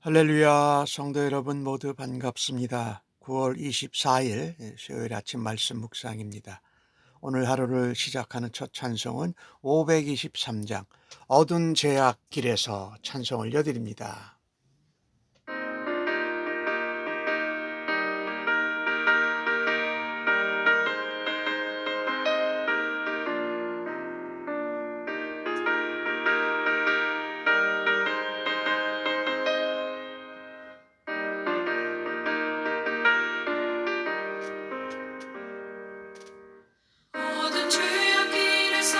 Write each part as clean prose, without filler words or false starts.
할렐루야, 성도 여러분 모두 반갑습니다. 9월 24일 수요일 아침 말씀 묵상입니다. 오늘 하루를 시작하는 첫 찬송은 523장 어두운 죄악 길에서 찬송을 여드립니다. 모든 죄악 길에서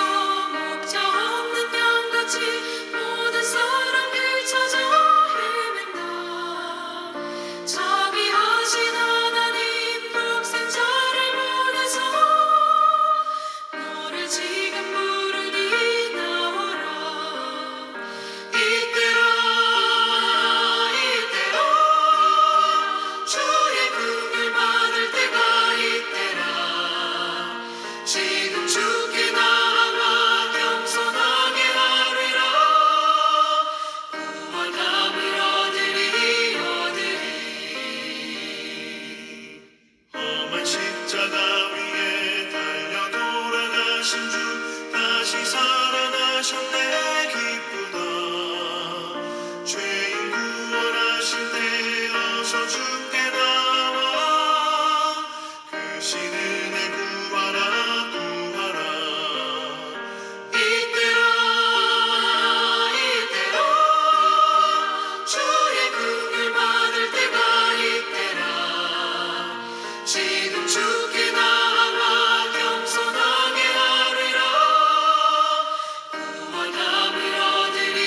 목자 없는 양같이 모든 사람 길 찾아 헤맨다. 자비하신 하나님 독생자를 보내서 너를 지금 부르니 나오라. 이때라 주의 긍휼 받을 때가 이때라. 지금 주께 나와 겸손하게 하리라. 구원함을 얻으리. 험한 십자가 위에 달려 돌아가신 주 다시 살아나셨네. 기쁘다. 죄인 구원하실 때 어서 주께 나와 그 신은혜 구하라. 이때라 주의 긍휼 받을 때가 이때라. 지금 주께 나와 겸손하게 하리라. 구원함을 얻으리.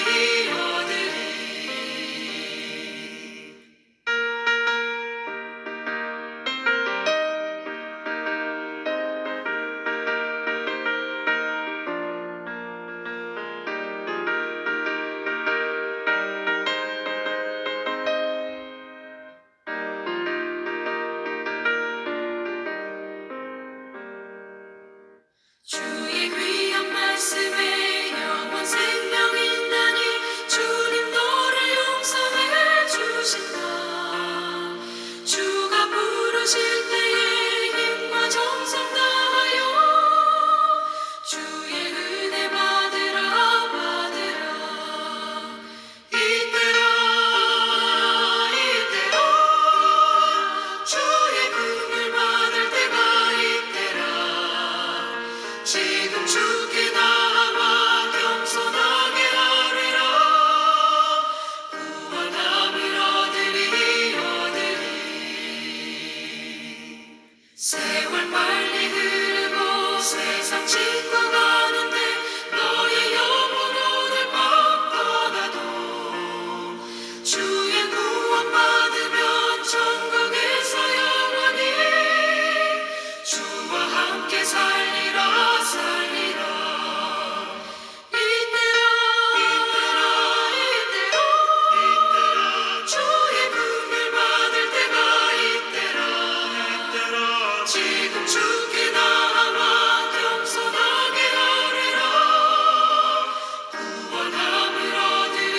주의 귀한 말씀에 영원 생명이 있나니 주님 너를 용서해 주신다. 주가 부르실 때에 힘과 정성 다하여 주의 은혜 받으라. 이때라 주의 긍휼 받을 때가 이때라. 지금 주께 나와 겸손하게 하리라. 구원함을 얻으리. 세월 빨리 흐르고 세상 짓고 가는데 너의 영혼 오늘 밤 떠나도 주의 구원 받으면 천국에서 영원히 주와 함께 살리라. 이때라 주의 긍휼 받을 때가 이때라. 지금 주께 나와 겸손하게 하리라. 구원함을 얻으리.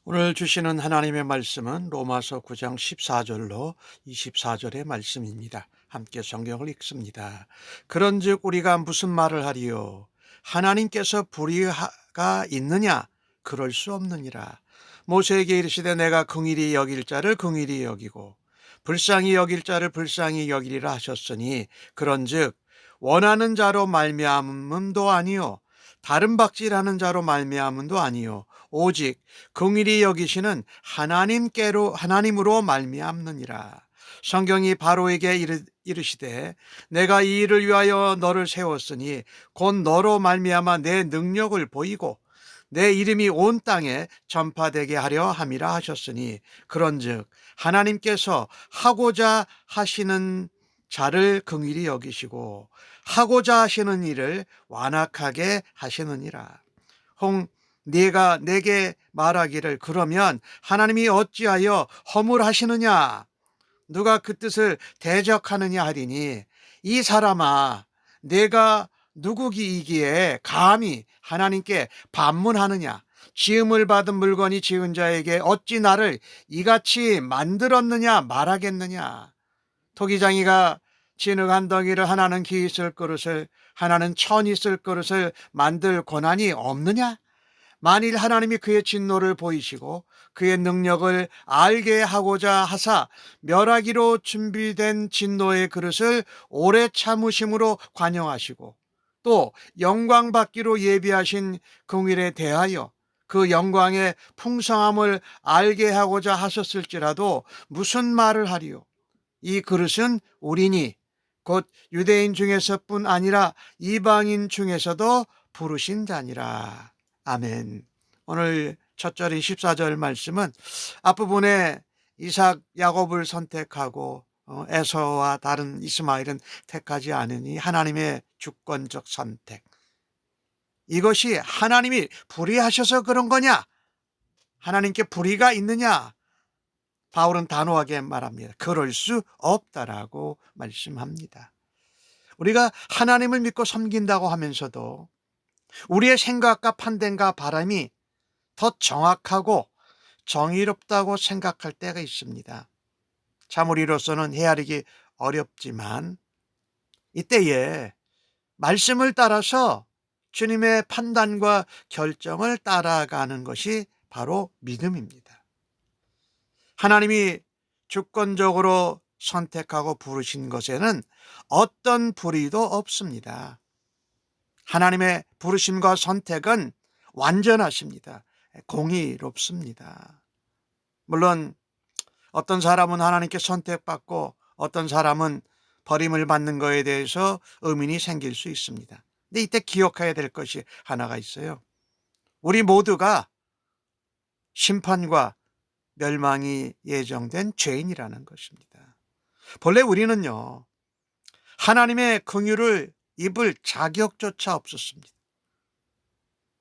오늘 주시는 하나님의 말씀은 로마서 9장 14절로 24절의 말씀입니다. 함께 성경을 읽습니다. 그런즉 우리가 무슨 말을 하리요? 하나님께서 불의가 있느냐? 그럴 수 없느니라. 모세에게 이르시되 내가 긍휼히 여길 자를 긍휼히 여기고 불쌍히 여길 자를 불쌍히 여기리라 하셨으니 그런즉 원하는 자로 말미암음도 아니요 다른 박질하는 자로 말미암음도 아니요 오직 긍휼히 여기시는 하나님으로 말미암느니라. 성경이 바로에게 이르시되 내가 이 일을 위하여 너를 세웠으니 곧 너로 말미암아 내 능력을 보이고 내 이름이 온 땅에 전파되게 하려 함이라 하셨으니 그런즉 하나님께서 하고자 하시는 자를 긍휼히 여기시고 하고자 하시는 일을 완악하게 하시느니라. 홍 네가 내게 말하기를 그러면 하나님이 어찌하여 허물하시느냐? 누가 그 뜻을 대적하느냐 하리니 이 사람아 내가 누구이기에 감히 하나님께 반문하느냐? 지음을 받은 물건이 지은 자에게 어찌 나를 이같이 만들었느냐 말하겠느냐? 토기장이가 진흙 덩이를 하나는 기 있을 그릇을 하나는 천 있을 그릇을 만들 권한이 없느냐? 만일 하나님이 그의 진노를 보이시고 그의 능력을 알게 하고자 하사 멸하기로 준비된 진노의 그릇을 오래 참으심으로 관용하시고 또 영광 받기로 예비하신 긍휼에 대하여 그 영광의 풍성함을 알게 하고자 하셨을지라도 무슨 말을 하리요? 이 그릇은 우리니 곧 유대인 중에서뿐 아니라 이방인 중에서도 부르신 자니라. 아멘. 오늘 첫 절인 14절 말씀은 앞부분에 이삭 야곱을 선택하고 에서와 다른 이스마엘은 택하지 않으니 하나님의 주권적 선택, 이것이 하나님이 불의하셔서 그런 거냐? 하나님께 불의가 있느냐? 바울은 단호하게 말합니다. 그럴 수 없다라고 말씀합니다. 우리가 하나님을 믿고 섬긴다고 하면서도 우리의 생각과 판단과 바람이 더 정확하고 정의롭다고 생각할 때가 있습니다. 참 우리로서는 헤아리기 어렵지만 이때에 말씀을 따라서 주님의 판단과 결정을 따라가는 것이 바로 믿음입니다. 하나님이 주권적으로 선택하고 부르신 것에는 어떤 불의도 없습니다. 하나님의 부르심과 선택은 완전하십니다. 공의롭습니다. 물론 어떤 사람은 하나님께 선택받고 어떤 사람은 버림을 받는 것에 대해서 의문이 생길 수 있습니다. 근데 이때 기억해야 될 것이 하나가 있어요. 우리 모두가 심판과 멸망이 예정된 죄인이라는 것입니다. 본래 우리는요, 하나님의 긍휼을 입을 자격조차 없었습니다.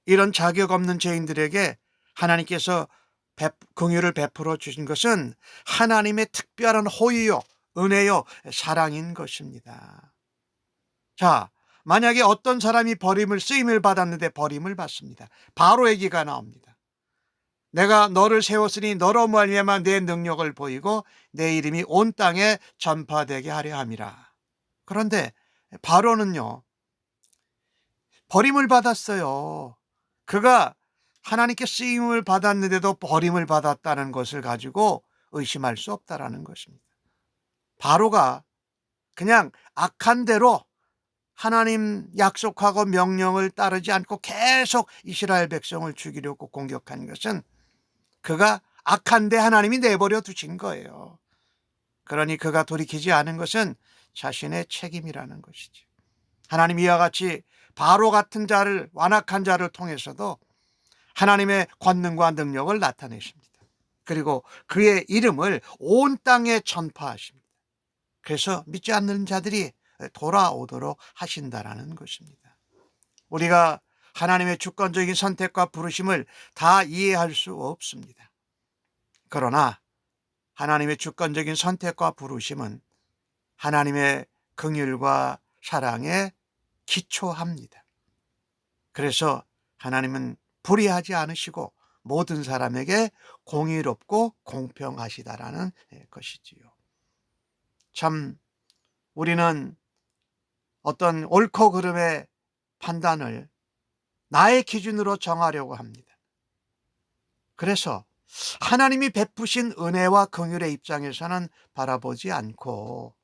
이런 자격 없는 죄인들에게 하나님께서 긍휼을 베풀어 주신 것은 하나님의 특별한 호의요, 은혜요, 사랑인 것입니다. 자, 만약에 어떤 사람이 쓰임을 받았는데 버림을 받습니다. 바로 얘기가 나옵니다. 내가 너를 세웠으니 너로 말미암아 내 능력을 보이고 내 이름이 온 땅에 전파되게 하려 함이라. 그런데 바로는요, 버림을 받았어요. 그가 하나님께 쓰임을 받았는데도 버림을 받았다는 것을 가지고 의심할 수 없다라는 것입니다. 바로가 그냥 악한 대로 하나님 약속하고 명령을 따르지 않고 계속 이스라엘 백성을 죽이려고 공격한 것은 그가 악한데 하나님이 내버려 두신 거예요. 그러니 그가 돌이키지 않은 것은 자신의 책임이라는 것이죠. 하나님 이와 같이 바로 같은 자를, 완악한 자를 통해서도 하나님의 권능과 능력을 나타내십니다. 그리고 그의 이름을 온 땅에 전파하십니다. 그래서 믿지 않는 자들이 돌아오도록 하신다라는 것입니다. 우리가 하나님의 주권적인 선택과 부르심을 다 이해할 수 없습니다. 그러나 하나님의 주권적인 선택과 부르심은 하나님의 긍휼과 사랑에 기초합니다. 그래서 하나님은 불의하지 않으시고 모든 사람에게 공의롭고 공평하시다라는 것이지요. 참 우리는 어떤 옳고 그름의 판단을 나의 기준으로 정하려고 합니다. 그래서 하나님이 베푸신 은혜와 긍휼의 입장에서는 바라보지 않고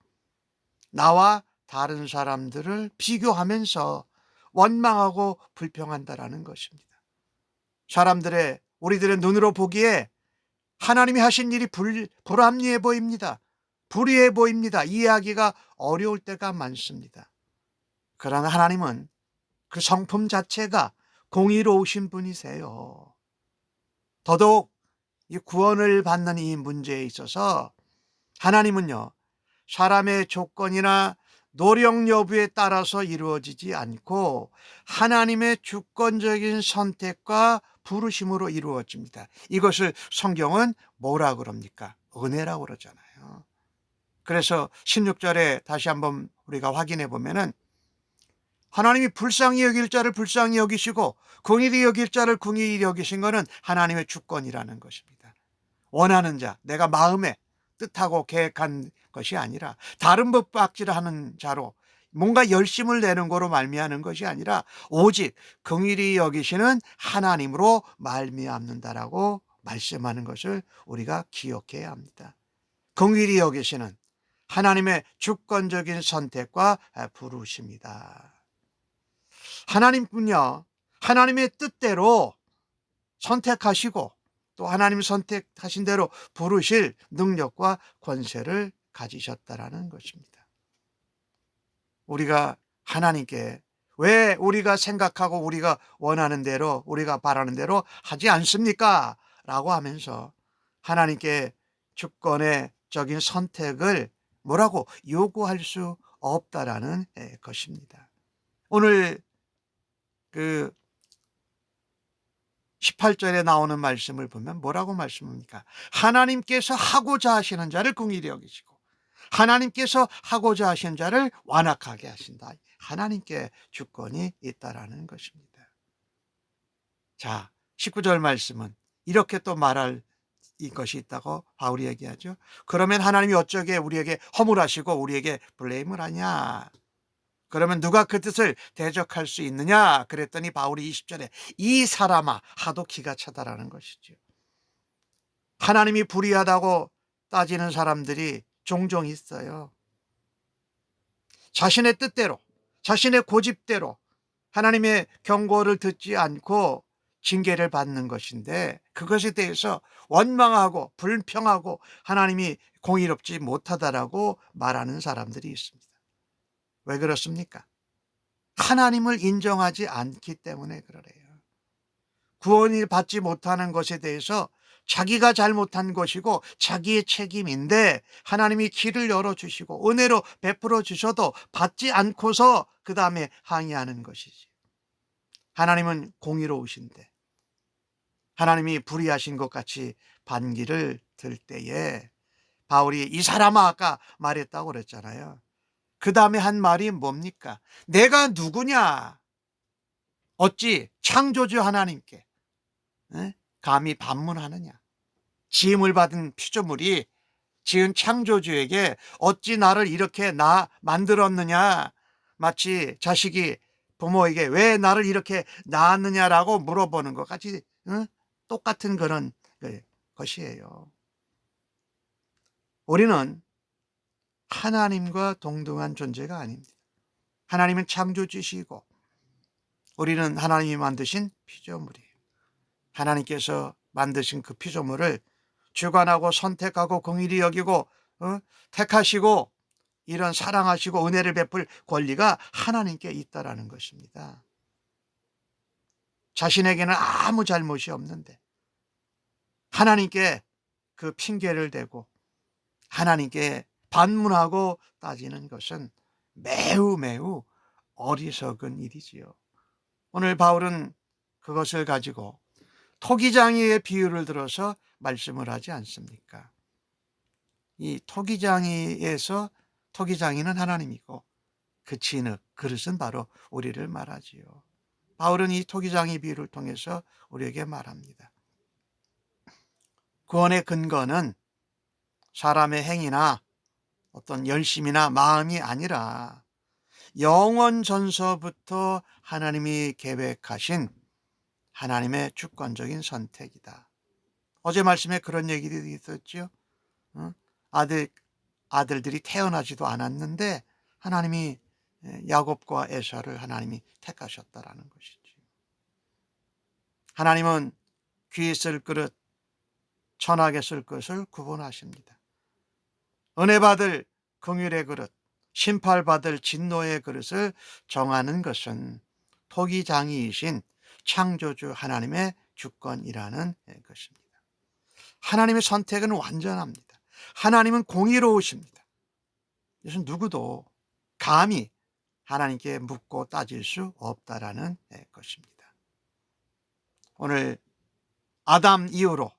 나와 다른 사람들을 비교하면서 원망하고 불평한다라는 것입니다. 우리들의 눈으로 보기에 하나님이 하신 일이 불합리해 보입니다. 불의해 보입니다. 이해하기가 어려울 때가 많습니다. 그러나 하나님은 그 성품 자체가 공의로우신 분이세요. 더더욱 이 구원을 받는 이 문제에 있어서 하나님은요, 사람의 조건이나 노력 여부에 따라서 이루어지지 않고 하나님의 주권적인 선택과 부르심으로 이루어집니다. 이것을 성경은 뭐라 그럽니까? 은혜라고 그러잖아요. 그래서 16절에 다시 한번 우리가 확인해 보면은 하나님이 불쌍히 여길 자를 불쌍히 여기시고 긍휼히 여길 자를 긍휼히 여기신 것은 하나님의 주권이라는 것입니다. 원하는 자, 내가 마음에 뜻하고 계획한 것이 아니라 다른 법박질하는 자로 뭔가 열심을 내는 거로 말미암는 것이 아니라 오직 긍휼히 여기시는 하나님으로 말미암는다라고 말씀하는 것을 우리가 기억해야 합니다. 긍휼히 여기시는 하나님의 주권적인 선택과 부르심이다. 하나님뿐요, 하나님의 뜻대로 선택하시고 또 하나님 선택하신 대로 부르실 능력과 권세를 가지셨다라는 것입니다. 우리가 하나님께 왜 우리가 생각하고 우리가 원하는 대로 우리가 바라는 대로 하지 않습니까? 라고 하면서 하나님께 주권의 적인 선택을 뭐라고 요구할 수 없다라는 것입니다. 오늘 그 18절에 나오는 말씀을 보면 뭐라고 말씀합니까? 하나님께서 하고자 하시는 자를 긍휼히 여기시고 하나님께서 하고자 하신 자를 완악하게 하신다. 하나님께 주권이 있다라는 것입니다. 자, 19절 말씀은 이렇게 또 말할 것이 있다고 바울이 얘기하죠. 그러면 하나님이 어쩌게 우리에게 허물하시고 우리에게 블레임을 하냐? 그러면 누가 그 뜻을 대적할 수 있느냐? 그랬더니 바울이 20절에 이 사람아 하도 기가 차다라는 것이죠. 하나님이 불의하다고 따지는 사람들이 종종 있어요. 자신의 뜻대로, 자신의 고집대로 하나님의 경고를 듣지 않고 징계를 받는 것인데 그것에 대해서 원망하고 불평하고 하나님이 공의롭지 못하다라고 말하는 사람들이 있습니다. 왜 그렇습니까? 하나님을 인정하지 않기 때문에 그래요. 구원을 받지 못하는 것에 대해서 자기가 잘못한 것이고 자기의 책임인데 하나님이 길을 열어주시고 은혜로 베풀어 주셔도 받지 않고서 그 다음에 항의하는 것이지. 하나님은 공의로우신데 하나님이 불의하신 것 같이 반기를 들 때에 바울이 이 사람아 아까 말했다고 그랬잖아요. 그 다음에 한 말이 뭡니까? 내가 누구냐? 어찌 창조주 하나님께 감히 반문하느냐? 지음을 받은 피조물이 지은 창조주에게 어찌 나를 이렇게 만들었느냐? 마치 자식이 부모에게 왜 나를 이렇게 낳았느냐라고 물어보는 것 같이 똑같은 그런 것이에요. 우리는 하나님과 동등한 존재가 아닙니다. 하나님은 창조주시고 우리는 하나님이 만드신 피조물이에요. 하나님께서 만드신 그 피조물을 주관하고 선택하고 긍휼히 여기고 택하시고 이런 사랑하시고 은혜를 베풀 권리가 하나님께 있다라는 것입니다. 자신에게는 아무 잘못이 없는데 하나님께 그 핑계를 대고 하나님께 반문하고 따지는 것은 매우 매우 어리석은 일이지요. 오늘 바울은 그것을 가지고 토기장이의 비유를 들어서 말씀을 하지 않습니까? 이 토기장이에서 토기장이는 하나님이고 그 진흙, 그릇은 바로 우리를 말하지요. 바울은 이 토기장이 비유를 통해서 우리에게 말합니다. 구원의 근거는 사람의 행위나 어떤 열심이나 마음이 아니라 영원 전서부터 하나님이 계획하신 하나님의 주권적인 선택이다. 어제 말씀에 그런 얘기들이 있었죠. 아들들이 태어나지도 않았는데 하나님이 야곱과 에사를 하나님이 택하셨다라는 것이죠. 하나님은 귀에 쓸 그릇, 천하게 쓸 것을 구분하십니다. 은혜 받을 긍휼의 그릇, 심판받을 진노의 그릇을 정하는 것은 토기장이이신 창조주 하나님의 주권이라는 것입니다. 하나님의 선택은 완전합니다. 하나님은 공의로우십니다. 그래서 누구도 감히 하나님께 묻고 따질 수 없다라는 것입니다. 오늘 아담 이후로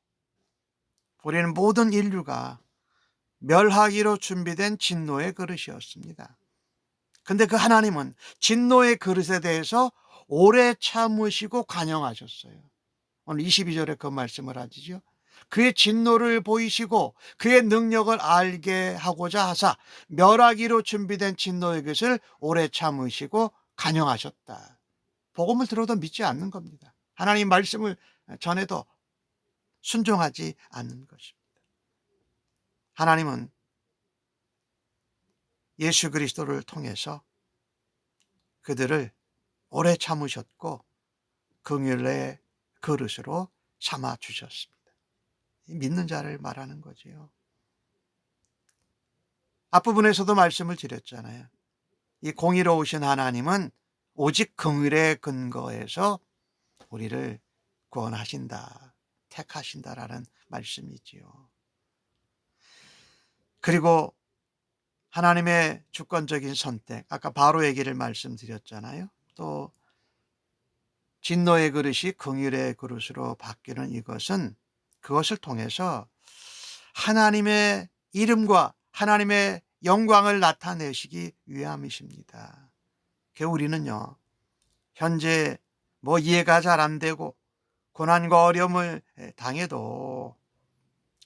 우리는 모든 인류가 멸하기로 준비된 진노의 그릇이었습니다. 근데 그 하나님은 진노의 그릇에 대해서 오래 참으시고 관영하셨어요. 오늘 22절에 그 말씀을 하시죠. 그의 진노를 보이시고 그의 능력을 알게 하고자 하사 멸하기로 준비된 진노의 것을 오래 참으시고 관영하셨다. 복음을 들어도 믿지 않는 겁니다. 하나님 말씀을 전해도 순종하지 않는 것입니다. 하나님은 예수 그리스도를 통해서 그들을 오래 참으셨고 긍휼의 그릇으로 삼아 주셨습니다. 믿는 자를 말하는 거지요. 앞부분에서도 말씀을 드렸잖아요. 이 공의로우신 하나님은 오직 긍휼의 근거에서 우리를 구원하신다, 택하신다라는 말씀이지요. 그리고 하나님의 주권적인 선택, 아까 바로 얘기를 말씀드렸잖아요. 또 진노의 그릇이 긍휼의 그릇으로 바뀌는 이것은 그것을 통해서 하나님의 이름과 하나님의 영광을 나타내시기 위함이십니다. 우리는요, 현재 뭐 이해가 잘 안 되고 고난과 어려움을 당해도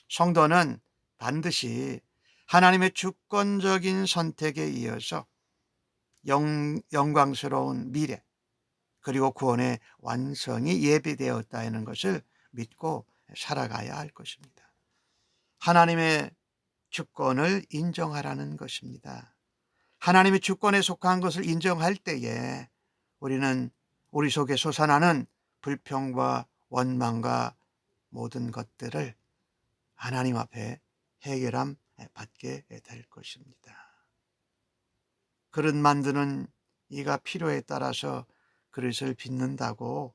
성도는 반드시 하나님의 주권적인 선택에 이어서 영광스러운 미래 그리고 구원의 완성이 예비되었다는 것을 믿고 살아가야 할 것입니다. 하나님의 주권을 인정하라는 것입니다. 하나님의 주권에 속한 것을 인정할 때에 우리는 우리 속에 솟아나는 불평과 원망과 모든 것들을 하나님 앞에 해결함 받게 될 것입니다. 그릇 만드는 이가 필요에 따라서 그릇을 빚는다고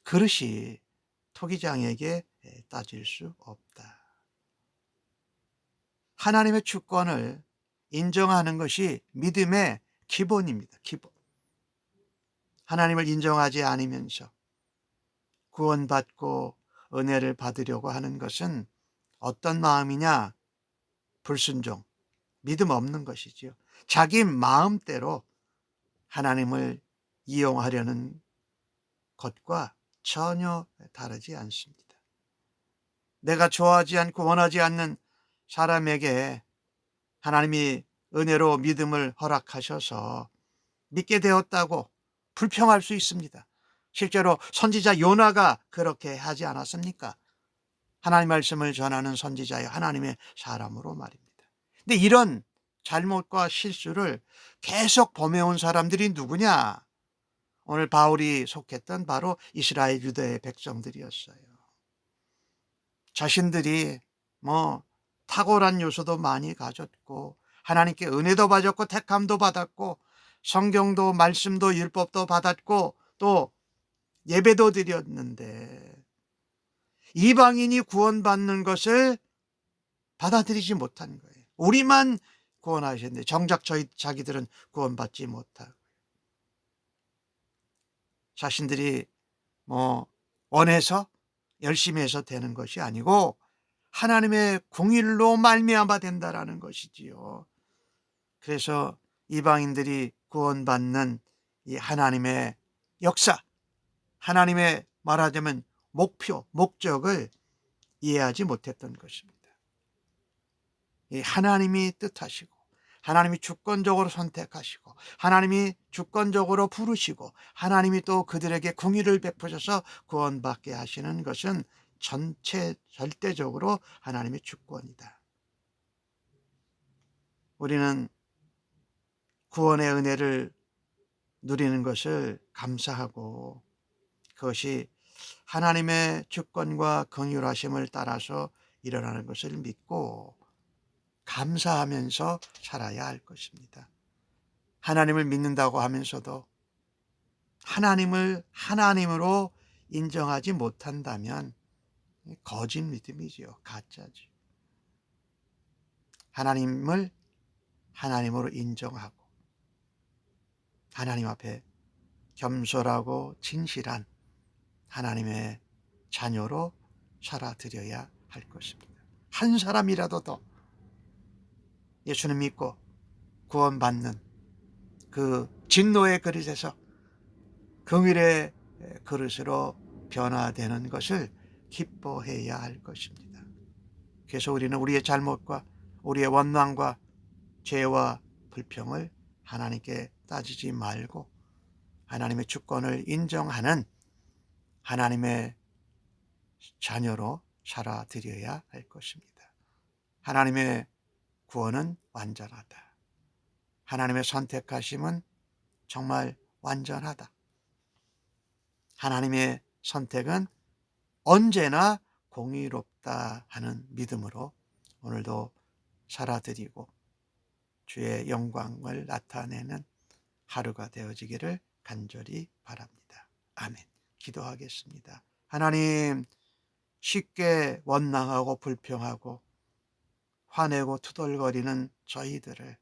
그릇이 토기장에게 따질 수 없다. 하나님의 주권을 인정하는 것이 믿음의 기본입니다. 기본. 하나님을 인정하지 않으면서 구원받고 은혜를 받으려고 하는 것은 어떤 마음이냐? 불순종, 믿음 없는 것이지요. 자기 마음대로 하나님을 이용하려는 것과 전혀 다르지 않습니다. 내가 좋아하지 않고 원하지 않는 사람에게 하나님이 은혜로 믿음을 허락하셔서 믿게 되었다고 불평할 수 있습니다. 실제로 선지자 요나가 그렇게 하지 않았습니까? 하나님 말씀을 전하는 선지자여 하나님의 사람으로 말입니다. 근데 이런 잘못과 실수를 계속 범해온 사람들이 누구냐? 오늘 바울이 속했던 바로 이스라엘 유대의 백성들이었어요. 자신들이 탁월한 요소도 많이 가졌고 하나님께 은혜도 받았고 택함도 받았고 성경도 말씀도 율법도 받았고 또 예배도 드렸는데 이방인이 구원받는 것을 받아들이지 못한 거예요. 우리만 구원하셨는데 정작 자기들은 구원받지 못하고 자신들이 원해서 열심히 해서 되는 것이 아니고 하나님의 공의로 말미암아 된다라는 것이지요. 그래서 이방인들이 구원받는 이 하나님의 역사, 하나님의 말하자면 목표, 목적을 이해하지 못했던 것입니다. 이 하나님이 뜻하시고 하나님이 주권적으로 선택하시고 하나님이 주권적으로 부르시고 하나님이 또 그들에게 공의를 베푸셔서 구원받게 하시는 것은 전체 절대적으로 하나님의 주권이다. 우리는 구원의 은혜를 누리는 것을 감사하고 그것이 하나님의 주권과 긍휼하심을 따라서 일어나는 것을 믿고 감사하면서 살아야 할 것입니다. 하나님을 믿는다고 하면서도 하나님을 하나님으로 인정하지 못한다면 거짓 믿음이지요. 가짜지. 하나님을 하나님으로 인정하고 하나님 앞에 겸손하고 진실한 하나님의 자녀로 살아드려야 할 것입니다. 한 사람이라도 더 예수님 믿고 구원받는 그 진노의 그릇에서 긍휼의 그릇으로 변화되는 것을 기뻐해야 할 것입니다. 그래서 우리는 우리의 잘못과 우리의 원망과 죄와 불평을 하나님께 따지지 말고 하나님의 주권을 인정하는 하나님의 자녀로 살아드려야 할 것입니다. 하나님의 구원은 완전하다. 하나님의 선택하심은 정말 완전하다. 하나님의 선택은 언제나 공의롭다 하는 믿음으로 오늘도 살아드리고 주의 영광을 나타내는 하루가 되어지기를 간절히 바랍니다. 아멘. 기도하겠습니다. 하나님, 쉽게 원망하고 불평하고 화내고 투덜거리는 저희들을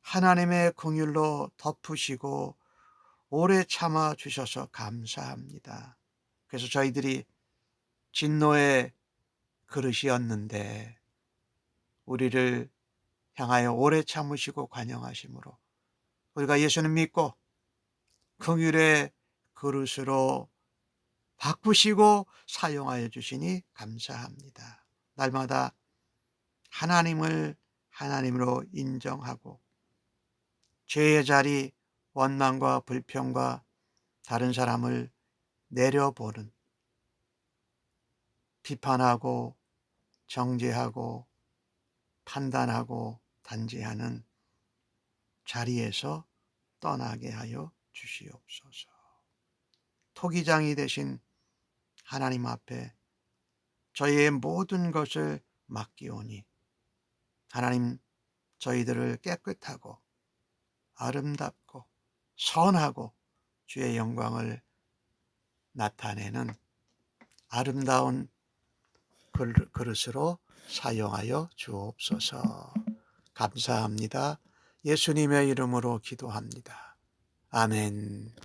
하나님의 긍휼로 덮으시고 오래 참아 주셔서 감사합니다. 그래서 저희들이 진노의 그릇이었는데 우리를 향하여 오래 참으시고 관용하심으로 우리가 예수님 믿고 긍휼의 그릇으로 바꾸시고 사용하여 주시니 감사합니다. 날마다 하나님을 하나님으로 인정하고 죄의 자리, 원망과 불평과 다른 사람을 내려보는, 비판하고 정죄하고 판단하고 단죄하는 자리에서 떠나게 하여 주시옵소서. 토기장이 되신 하나님 앞에 저희의 모든 것을 맡기오니 하나님, 저희들을 깨끗하고 아름답고 선하고 주의 영광을 나타내는 아름다운 그릇으로 사용하여 주옵소서. 감사합니다. 예수님의 이름으로 기도합니다. 아멘.